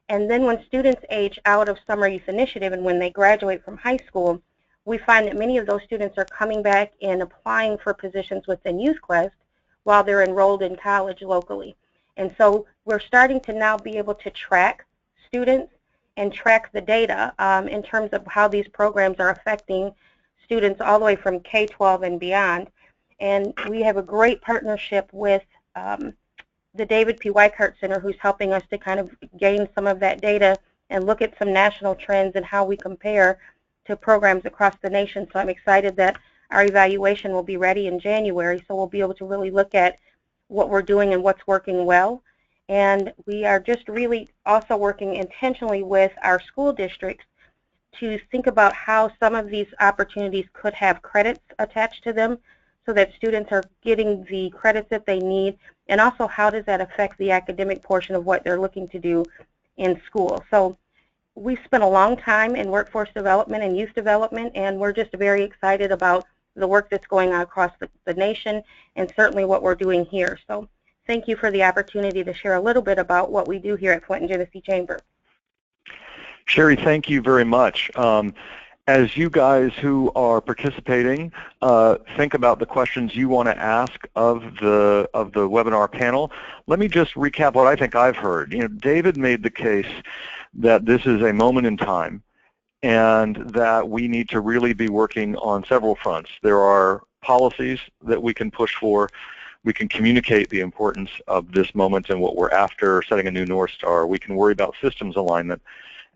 And then when students age out of Summer Youth Initiative and when they graduate from high school, we find that many of those students are coming back and applying for positions within YouthQuest while they're enrolled in college locally. And so we're starting to now be able to track students and track the data in terms of how these programs are affecting students all the way from K-12 and beyond. And we have a great partnership with the David P. Weichart Center, who's helping us to kind of gain some of that data and look at some national trends and how we compare to programs across the nation. So I'm excited that our evaluation will be ready in January, so we'll be able to really look at what we're doing and what's working well. And we are just really also working intentionally with our school districts to think about how some of these opportunities could have credits attached to them so that students are getting the credits that they need, and also how does that affect the academic portion of what they're looking to do in school. So we've spent a long time in workforce development and youth development, and we're just very excited about the work that's going on across the nation and certainly what we're doing here. So thank you for the opportunity to share a little bit about what we do here at Flint and Genesee Chamber. Sherry, thank you very much. As you guys who are participating think about the questions you want to ask of the webinar panel, let me just recap what I think I've heard. You know, David made the case that this is a moment in time and that we need to really be working on several fronts. There are policies that we can push for. We can communicate the importance of this moment and what we're after, setting a new North Star. We can worry about systems alignment,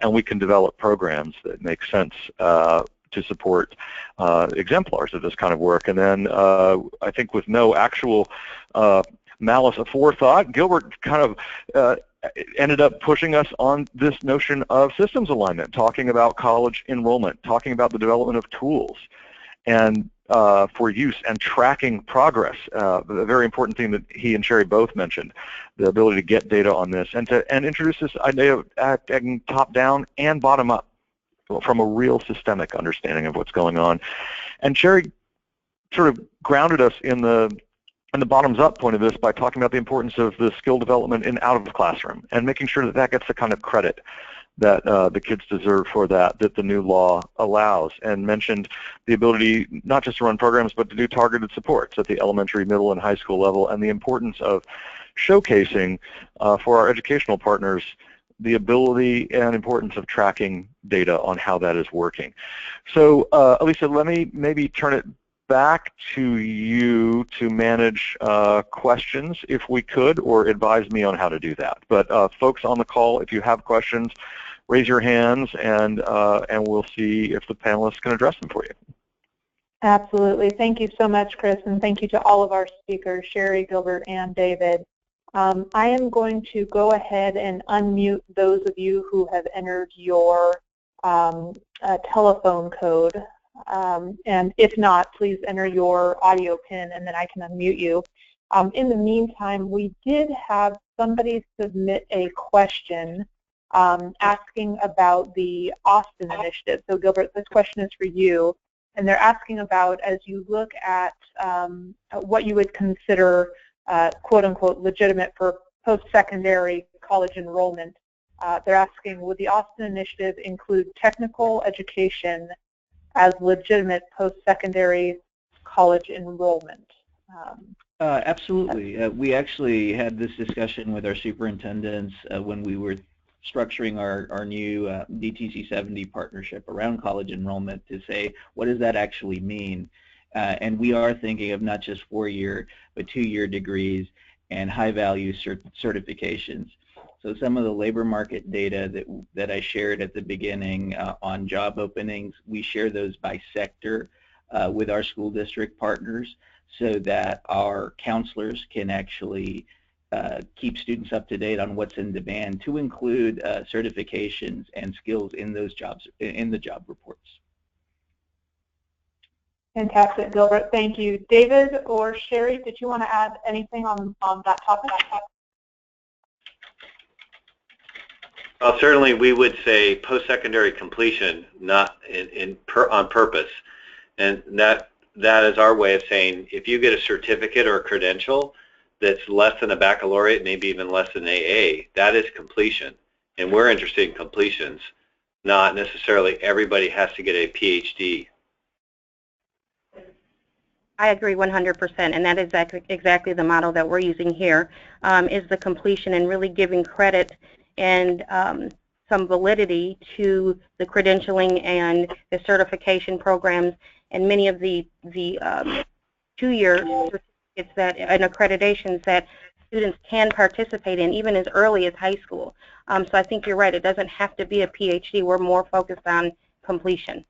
and we can develop programs that make sense to support exemplars of this kind of work. And then I think with no actual malice aforethought, Gilbert kind of ended up pushing us on this notion of systems alignment, talking about college enrollment, talking about the development of tools and for use and tracking progress, a very important thing that he and Sherry both mentioned, the ability to get data on this and introduce this idea of acting top-down and bottom-up from a real systemic understanding of what's going on. And Sherry sort of grounded us in the bottoms-up point of this by talking about the importance of the skill development in out of the classroom and making sure that that gets the kind of credit that the kids deserve for that the new law allows, and mentioned the ability not just to run programs but to do targeted supports at the elementary, middle, and high school level, and the importance of showcasing for our educational partners the ability and importance of tracking data on how that is working. So Elisa, let me maybe turn it back to you to manage questions if we could, or advise me on how to do that. But folks on the call, if you have questions, raise your hands and we'll see if the panelists can address them for you. Absolutely. Thank you so much, Chris, and thank you to all of our speakers, Sherry, Gilbert, and David. I am going to go ahead and unmute those of you who have entered your telephone code. And if not, please enter your audio pin and then I can unmute you. In the meantime, we did have somebody submit a question asking about the Austin initiative. So Gilbert, this question is for you. And they're asking about, as you look at what you would consider quote unquote legitimate for post-secondary college enrollment, they're asking, would the Austin initiative include technical education as legitimate post-secondary college enrollment? Absolutely. We actually had this discussion with our superintendents when we were structuring our new DTC 70 partnership around college enrollment to say, what does that actually mean? And we are thinking of not just 4-year, but 2-year degrees and high-value certifications. So some of the labor market data that I shared at the beginning on job openings, we share those by sector with our school district partners so that our counselors can actually keep students up to date on what's in demand to include certifications and skills in those jobs, in the job reports. Fantastic, Gilbert. Thank you. David or Sherry, did you want to add anything on that topic? Well, certainly we would say post-secondary completion, not on purpose, and that is our way of saying if you get a certificate or a credential that's less than a baccalaureate, maybe even less than AA, that is completion, and we're interested in completions, not necessarily everybody has to get a PhD. I agree 100%, and that is exactly the model that we're using here, is the completion and really giving credit and some validity to the credentialing and the certification programs and many of the 2-year certificates that and accreditations that students can participate in even as early as high school. So I think you're right. It doesn't have to be a PhD. We're more focused on completion.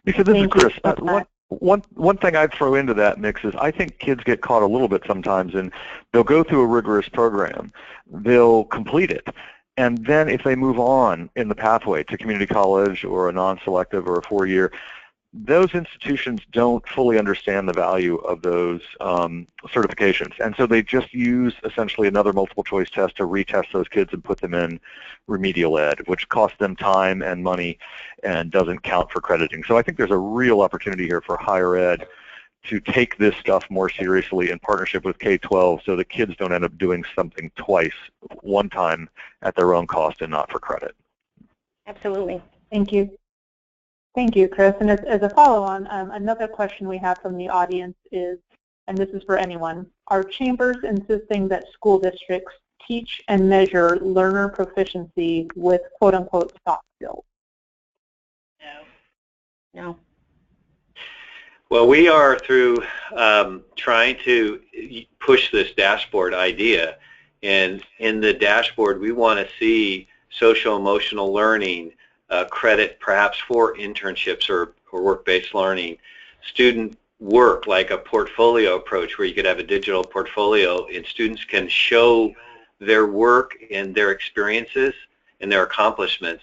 Lisa, this is Chris. One thing I'd throw into that mix is I think kids get caught a little bit sometimes, and they'll go through a rigorous program, they'll complete it, and then if they move on in the pathway to community college or a non-selective or a 4-year, those institutions don't fully understand the value of those certifications, and so they just use essentially another multiple choice test to retest those kids and put them in remedial ed, which costs them time and money and doesn't count for crediting. So I think there's a real opportunity here for higher ed to take this stuff more seriously in partnership with K-12 so that kids don't end up doing something twice, one time at their own cost and not for credit. Absolutely. Thank you. Thank you, Chris. And as a follow-on, another question we have from the audience is, and this is for anyone, are chambers insisting that school districts teach and measure learner proficiency with quote-unquote soft skills? No. Well, we are through trying to push this dashboard idea, and in the dashboard we want to see social-emotional learning, credit perhaps for internships or work-based learning, student work like a portfolio approach where you could have a digital portfolio and students can show their work and their experiences and their accomplishments.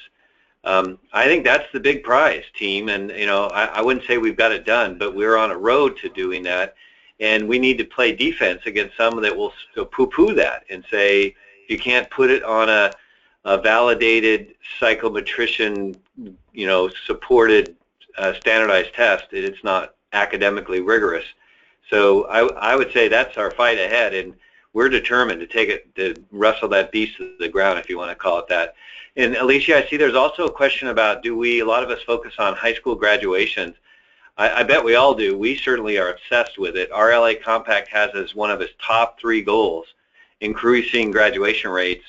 I think that's the big prize, team, and you know, I wouldn't say we've got it done, but we're on a road to doing that, and we need to play defense against some that will poo-poo that and say you can't put it on a validated psychometrician, you know, supported standardized test. It's not academically rigorous. So I would say that's our fight ahead, and we're determined to take it, to wrestle that beast to the ground, if you want to call it that. And Alicia, I see there's also a question about, a lot of us focus on high school graduations. I bet we all do. We certainly are obsessed with it. Our LA Compact has as one of its top 3 goals increasing graduation rates.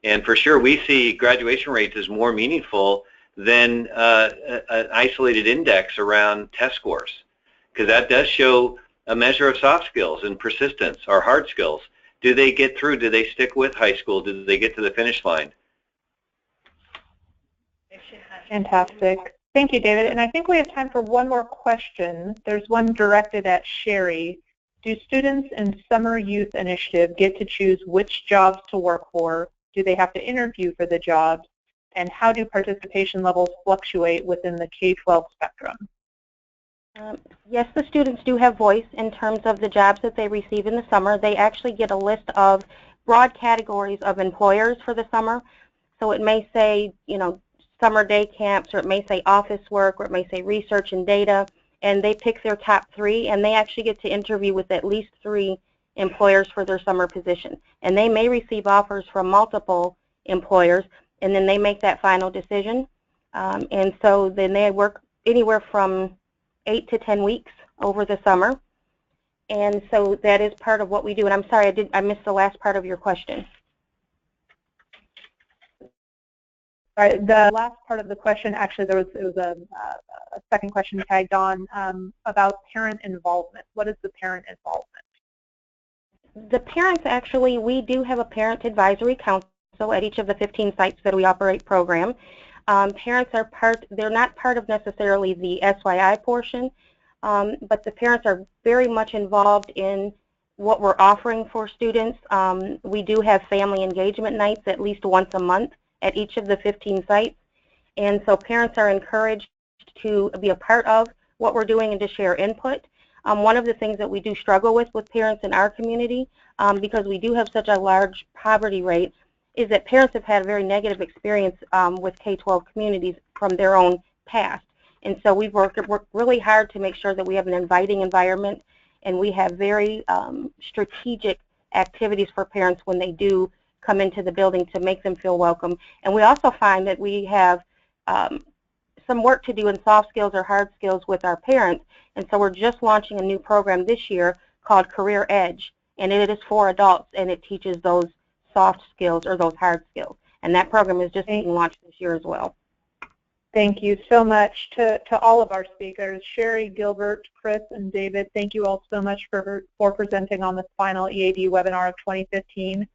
And for sure, we see graduation rates as more meaningful than an isolated index around test scores, because that does show a measure of soft skills and persistence, or hard skills. Do they get through? Do they stick with high school? Do they get to the finish line? Fantastic. Thank you, David. And I think we have time for one more question. There's one directed at Sherry. Do students in Summer Youth Initiative get to choose which jobs to work for? Do they have to interview for the jobs? And how do participation levels fluctuate within the K-12 spectrum? Yes, the students do have voice in terms of the jobs that they receive in the summer. They actually get a list of broad categories of employers for the summer. So it may say, you know, summer day camps, or it may say office work, or it may say research and data, and they pick their top 3, and they actually get to interview with at least 3 employers for their summer position. And they may receive offers from multiple employers, and then they make that final decision. And so then they work anywhere from 8 to 10 weeks over the summer. And so that is part of what we do. And I'm sorry, I missed the last part of your question. All right, the last part of the question, actually, it was a second question tagged on about parent involvement. What is the parent involvement? The parents, actually, we do have a parent advisory council at each of the 15 sites that we operate program. Parents are they're not part of necessarily the SYI portion, but the parents are very much involved in what we're offering for students. We do have family engagement nights at least once a month at each of the 15 sites, and so parents are encouraged to be a part of what we're doing and to share input. One of the things that we do struggle with parents in our community, because we do have such a large poverty rate, is that parents have had a very negative experience with K-12 communities from their own past. And so we've worked really hard to make sure that we have an inviting environment, and we have very strategic activities for parents when they do come into the building to make them feel welcome. And we also find that we have some work to do in soft skills or hard skills with our parents. And so we're just launching a new program this year called Career Edge, and it is for adults, and it teaches those soft skills or those hard skills. And that program is just being launched this year as well. Thank you so much to all of our speakers. Sherry, Gilbert, Chris, and David, thank you all so much for presenting on this final EAD webinar of 2015.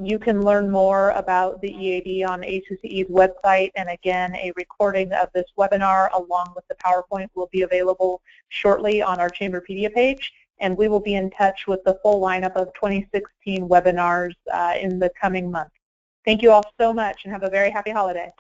You can learn more about the EAD on ACCE's website, and again, a recording of this webinar along with the PowerPoint will be available shortly on our Chamberpedia page, and we will be in touch with the full lineup of 2016 webinars in the coming months. Thank you all so much, and have a very happy holiday.